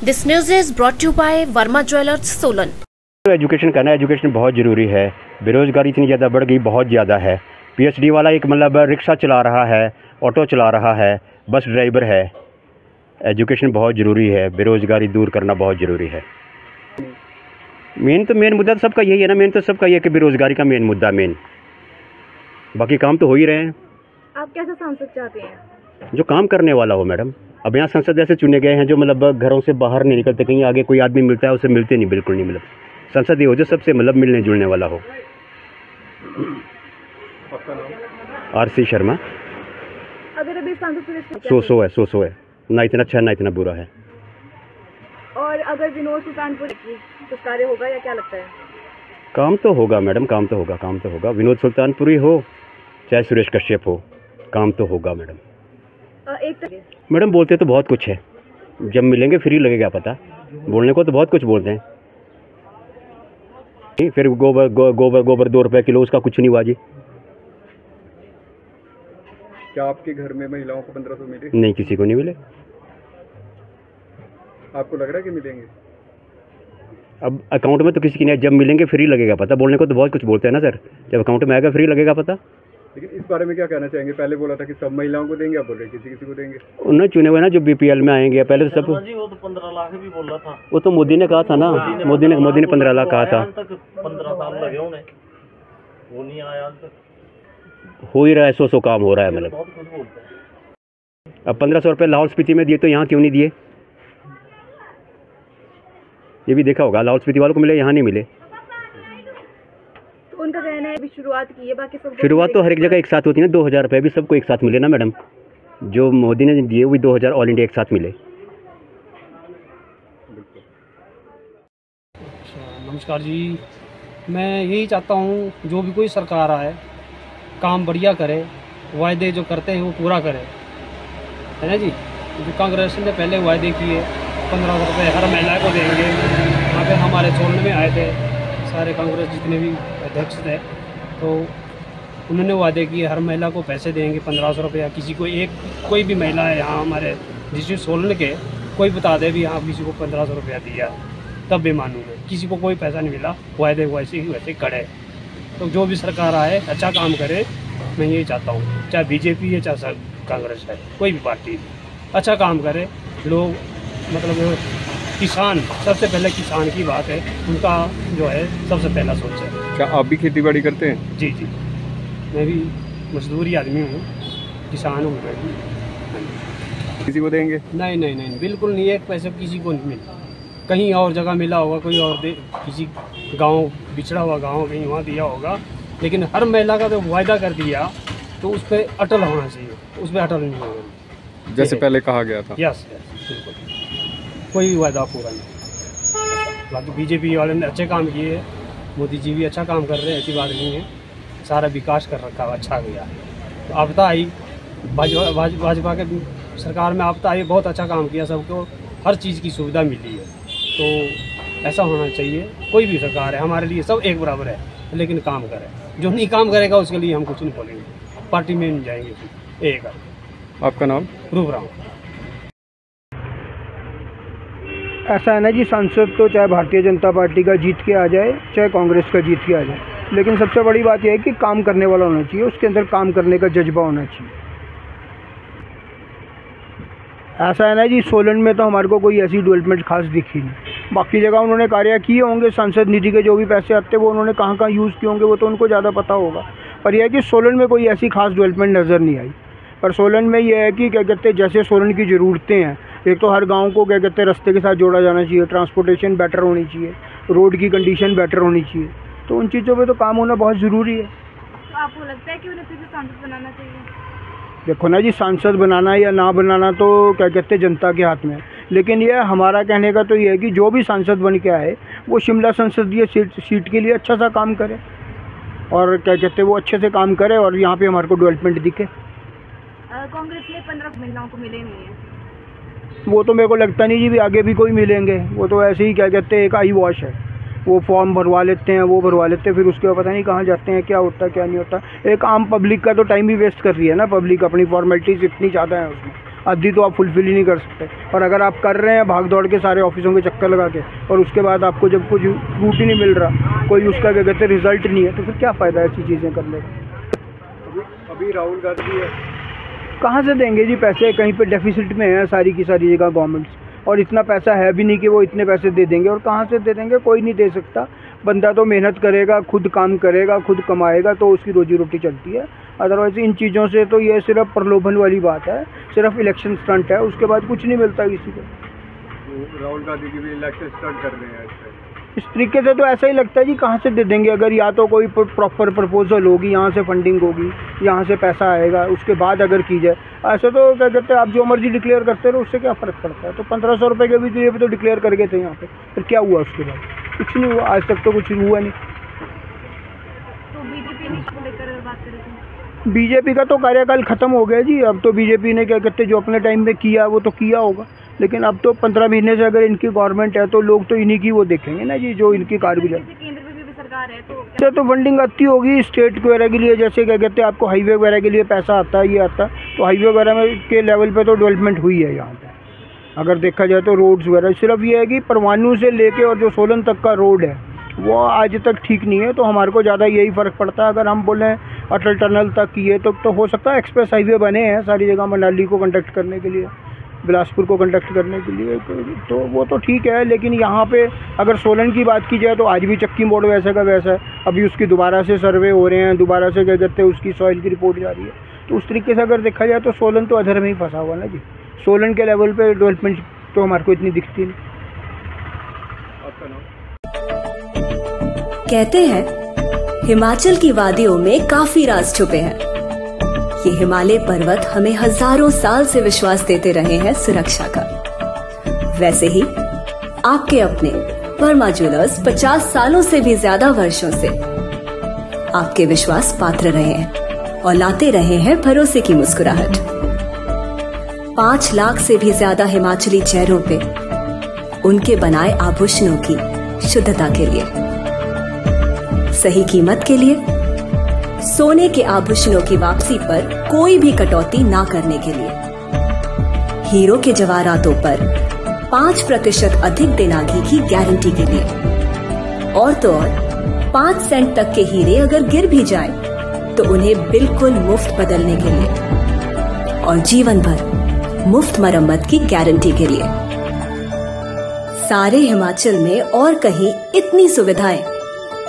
This news is brought to you by Verma Jewelers, Solan. Education करना, education बहुत ज़रूरी है। बेरोज़गारी इतनी ज़्यादा बढ़ गई, बहुत ज़्यादा है। पीएचडी वाला एक मतलब रिक्शा चला रहा है, ऑटो चला रहा है, बस ड्राइवर है। एजुकेशन बहुत ज़रूरी है, बेरोज़गारी दूर करना बहुत ज़रूरी है। मेन मुद्दा तो सबका यही है ना, मेन तो सबका ये है कि बेरोज़गारी का मेन मुद्दा बाकी काम तो हो ही रहे हैं। आप कैसा सांसद चाहते हैं? जो काम करने वाला हो मैडम। अब यहाँ संसद ऐसे चुने गए हैं जो मतलब घरों से बाहर नहीं निकलते, कहीं आगे कोई आदमी मिलता है उसे मिलते नहीं, बिल्कुल नहीं मतलब। संसद ये हो जो सबसे मतलब मिलने जुलने वाला हो। RC शर्मा। अगर अभी सांसद सो है, ना इतना अच्छा ना इतना बुरा है। और अगर विनोद सुल्तानपुरी कुछ कार्य होगा या क्या लगता है? काम तो होगा मैडम, काम तो होगा। विनोद सुल्तानपुरी हो चाहे सुरेश कश्यप हो, काम तो होगा मैडम। मैडम बोलते तो बहुत कुछ है, जब मिलेंगे फ्री लगेगा पता। बोलने को तो बहुत कुछ बोलते हैं, फिर गोबर 2 रुपए किलो, उसका कुछ नहीं हुआ जी। क्या आपके घर में महिलाओं को 1500 मिले? नहीं, किसी को नहीं मिले। आपको लग रहा है कि मिलेंगे? अब अकाउंट में तो किसी की नहीं, जब मिलेंगे फ्री लगेगा पता। बोलने को तो बहुत कुछ बोलते हैं ना सर, जब अकाउंट में आएगा फ्री लगेगा पता। लेकिन इस बारे में क्या कहना चाहेंगे? पहले बोला था कि सब महिलाओं को देंगे, आप बोल रहे किसी को देंगे। उन्होंने चुने हुए ना जो BPL में आएंगे, पहले तो सब। वो तो 15 लाख भी बोल रहा था। वो तो मोदी ने कहा था ना, मोदी ने 15 लाख कहा था। 15 साल लगे उन्हें, वो नहीं आया आज तक। हो ही रहा है, सो काम हो रहा है मतलब। अब 1500 रुपये लाहौल स्पीति में दिए तो यहाँ क्यों नहीं दिए? ये भी देखा होगा, लाहौल स्पीति वालों को मिले, यहाँ नहीं मिले। तो उनका कहना है अभी शुरुआत की है, बाकी सब शुरुआत तो हर एक जगह एक साथ होती है ना। 2000 रुपये भी सबको एक साथ मिले ना मैडम। जो मोदी ने दिए वो 2000 ऑल इंडिया एक साथ मिले। नमस्कार जी, मैं यही चाहता हूँ जो भी कोई सरकार आए काम बढ़िया करे, वायदे जो करते हैं वो पूरा करे, है ना जी। जो कांग्रेस ने पहले वायदे किए 1500 रुपये हर महिला को देंगे। यहाँ पे हमारे सोलन में आए थे सारे कांग्रेस जितने भी अध्यक्ष थे, तो उन्होंने वादे किए हर महिला को पैसे देंगे 1500 रुपया। किसी को कोई भी महिला है यहाँ हमारे डिस्ट्रिक्ट सोलन के, कोई बता दे भी हाँ किसी को 1500 रुपया दिया, तब भी मानूंगा। किसी को कोई पैसा नहीं मिला, वायदे वैसे ही वैसे खड़े। तो जो भी सरकार आए अच्छा काम करे, मैं यही चाहता हूँ। चाहे BJP है चाहे कांग्रेस है, कोई भी पार्टी अच्छा काम करे। लोग मतलब किसान, सबसे पहले किसान की बात है, उनका जो है सबसे पहला सोचे। क्या आप भी खेती बाड़ी करते हैं? जी, मैं भी मजदूरी आदमी हूँ, किसान हूँ। किसी को देंगे? नहीं, बिल्कुल नहीं। एक पैसे किसी को नहीं मिला। कहीं और जगह मिला होगा, कोई और किसी गांव, बिछड़ा हुआ गांव कहीं वहाँ दिया होगा, लेकिन हर महिला का जो वायदा कर दिया तो उस पर अटल होना चाहिए, उस पर अटल नहीं होगा जैसे पहले कहा गया था। यस, बिल्कुल कोई भी वायदा पूरा नहीं। बाकी BJP वाले ने अच्छे काम किए, मोदी जी भी अच्छा काम कर रहे हैं, ऐसी बात नहीं है। सारा विकास कर रखा, अच्छा गया। तो आपदा आई, भाजपा के सरकार में आपदा आई, बहुत अच्छा काम किया, सबको हर चीज़ की सुविधा मिली है। तो ऐसा होना चाहिए। कोई भी सरकार है हमारे लिए सब एक बराबर है, लेकिन काम करे। जो नहीं काम करेगा उसके लिए हम कुछ नहीं बोलेंगे, पार्टी में नहीं जाएंगे। एक आपका नाम? रूपराम। ऐसा है ना जी, सांसद तो चाहे भारतीय जनता पार्टी का जीत के आ जाए चाहे कांग्रेस का जीत के आ जाए, लेकिन सबसे बड़ी बात यह है कि काम करने वाला होना चाहिए, उसके अंदर काम करने का जज्बा होना चाहिए। ऐसा है ना जी, सोलन में तो हमारे को कोई ऐसी डेवलपमेंट खास दिखी नहीं। बाकी जगह उन्होंने कार्य किए होंगे, सांसद निधि के जो भी पैसे आते हैं वो उन्होंने कहाँ यूज़ किए होंगे वो तो उनको ज़्यादा पता होगा। पर यह है कि सोलन में कोई ऐसी खास डेवलपमेंट नज़र नहीं आई। पर सोलन में यह है कि क्या कहते हैं, जैसे सोलन की ज़रूरतें हैं, एक तो हर गांव को क्या कहते हैं रास्ते के साथ जोड़ा जाना चाहिए, ट्रांसपोर्टेशन बेटर होनी चाहिए, रोड की कंडीशन बेटर होनी चाहिए। तो उन चीज़ों पे तो काम होना बहुत ज़रूरी है। तो आपको लगता है कि उन्हें फिर से सांसद बनाना चाहिए? देखो ना जी, सांसद बनाना या ना बनाना तो क्या कहते हैं जनता के हाथ में है, लेकिन यह हमारा कहने का तो ये है कि जो भी सांसद बन के आए वो शिमला संसदीय सीट के लिए अच्छा सा काम करे, और क्या कहते हैं वो अच्छे से काम करे और यहाँ पे हमारे को डेवलपमेंट दिखे। कांग्रेस में 15 महिलाओं को मिले नहीं है। वो तो मेरे को लगता नहीं जी भी आगे भी कोई मिलेंगे। वो तो ऐसे ही क्या कहते हैं एक आई वॉश है, वो फॉर्म भरवा लेते हैं, वो भरवा लेते हैं, फिर उसके बाद पता नहीं कहाँ जाते हैं, क्या होता है क्या नहीं होता। एक आम पब्लिक का तो टाइम ही वेस्ट कर रही है ना पब्लिक, अपनी फॉर्मेलिटीज़ इतनी ज़्यादा है उसमें। आधी तो आप फुलफिल ही नहीं कर सकते। और अगर आप कर रहे हैं भाग दौड़ के सारे ऑफिसों के चक्कर लगा के, और उसके बाद आपको जब कुछ फ्रूट ही नहीं मिल रहा, कोई उसका क्या कहते हैं रिजल्ट नहीं है, तो फिर क्या फ़ायदा ऐसी चीज़ें करने का। अभी राहुल गांधी है, कहाँ से देंगे जी पैसे, कहीं पे डेफिसिट में है सारी की सारी जगह गवर्नमेंट्स, और इतना पैसा है भी नहीं कि वो इतने पैसे दे देंगे। और कहाँ से दे देंगे, कोई नहीं दे सकता। बंदा तो मेहनत करेगा, खुद काम करेगा, खुद कमाएगा, तो उसकी रोजी रोटी चलती है। अदरवाइज इन चीज़ों से तो ये सिर्फ प्रलोभन वाली बात है, सिर्फ इलेक्शन स्टंट है, उसके बाद कुछ नहीं मिलता किसी को। तो राहुल गांधी की भी इलेक्शन स्टंट कर रहे हैं इस तरीके से। तो ऐसा ही लगता है जी, कहाँ से दे देंगे। अगर या तो कोई प्रॉपर प्रपोजल होगी, यहाँ से फंडिंग होगी, यहाँ से पैसा आएगा, उसके बाद अगर की जाए। ऐसे तो क्या कहते हैं, आप जो मर्जी डिक्लेयर करते रहो, उससे क्या फ़र्क पड़ता है। तो 1500 रुपये के भी भी तो डिक्लेयर कर गए थे यहाँ पे, फिर क्या हुआ उसके बाद? कुछ नहीं हुआ, आज तक तो कुछ हुआ नहीं। तो बीजेपी को लेकर बात करें तो बीजेपी का तो कार्यकाल ख़त्म हो गया जी। अब तो बीजेपी ने क्या कहते हैं जो अपने टाइम में किया वो तो किया होगा, लेकिन अब तो 15 महीने से अगर इनकी गवर्नमेंट है तो लोग तो इन्हीं की वो देखेंगे ना जी, जो इनकी कारगुजारी। केंद्र में भी सरकार है तो फंडिंग आती होगी स्टेट वगैरह के लिए, जैसे क्या कहते हैं आपको हाईवे वगैरह के लिए पैसा आता है, ये आता है, तो हाईवे वगैरह में के लेवल पे तो डेवलपमेंट हुई है यहाँ पे। अगर देखा जाए तो रोड्स वगैरह, सिर्फ ये है कि परवाणू से लेके और जो सोलन तक का रोड है वो आज तक ठीक नहीं है। तो हमारे को ज़्यादा यही फ़र्क पड़ता है। अगर हम बोलें अटल टनल तक किए तो हो सकता है एक्सप्रेस हाईवे बने हैं सारी जगह, मनाली को कंडक्ट करने के लिए, बिलासपुर को कंडक्ट करने के लिए, तो वो तो ठीक है। लेकिन यहाँ पे अगर सोलन की बात की जाए तो आज भी चक्की मोड़ वैसे का वैसा है। अभी उसकी दोबारा से सर्वे हो रहे हैं, दोबारा से क्या कहते हैं उसकी सॉइल की रिपोर्ट जा रही है। तो उस तरीके से अगर देखा जाए तो सोलन तो अधर में ही फंसा हुआ ना जी। सोलन के लेवल पे डेवलपमेंट तो हमारे को इतनी दिखती नहीं। कहते हैं हिमाचल की वादियों में काफी राज छुपे हैं। ये हिमालय पर्वत हमें हजारों साल से विश्वास देते रहे हैं सुरक्षा का। वैसे ही आपके अपने वर्मा ज्वेलर्स 50 सालों से भी ज्यादा वर्षों से आपके विश्वास पात्र रहे हैं और लाते रहे हैं भरोसे की मुस्कुराहट। 5 लाख से भी ज्यादा हिमाचली चेहरों पे उनके बनाए आभूषणों की शुद्धता के लिए, सही कीमत के लिए, सोने के आभूषणों की वापसी पर कोई भी कटौती ना करने के लिए, हीरो के जवाहरातों पर 5% अधिक दिनागी की गारंटी के लिए, और तो और 5 सेंट तक के हीरे अगर गिर भी जाएं तो उन्हें बिल्कुल मुफ्त बदलने के लिए, और जीवन भर मुफ्त मरम्मत की गारंटी के लिए। सारे हिमाचल में और कहीं इतनी सुविधाएं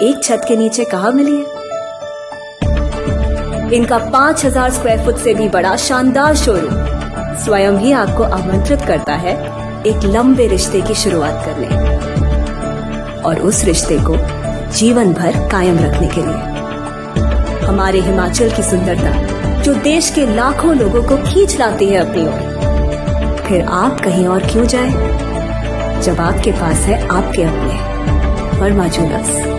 एक छत के नीचे कहाँ मिली है। इनका 5000 स्क्वायर फुट से भी बड़ा शानदार शोरूम स्वयं ही आपको आमंत्रित करता है एक लंबे रिश्ते की शुरुआत करने, और उस रिश्ते को जीवन भर कायम रखने के लिए। हमारे हिमाचल की सुंदरता जो देश के लाखों लोगों को खींच लाती है अपनी ओर, फिर आप कहीं और क्यों जाएं, जब आपके पास है आपके अपने वर्मा ज्वेलर्स।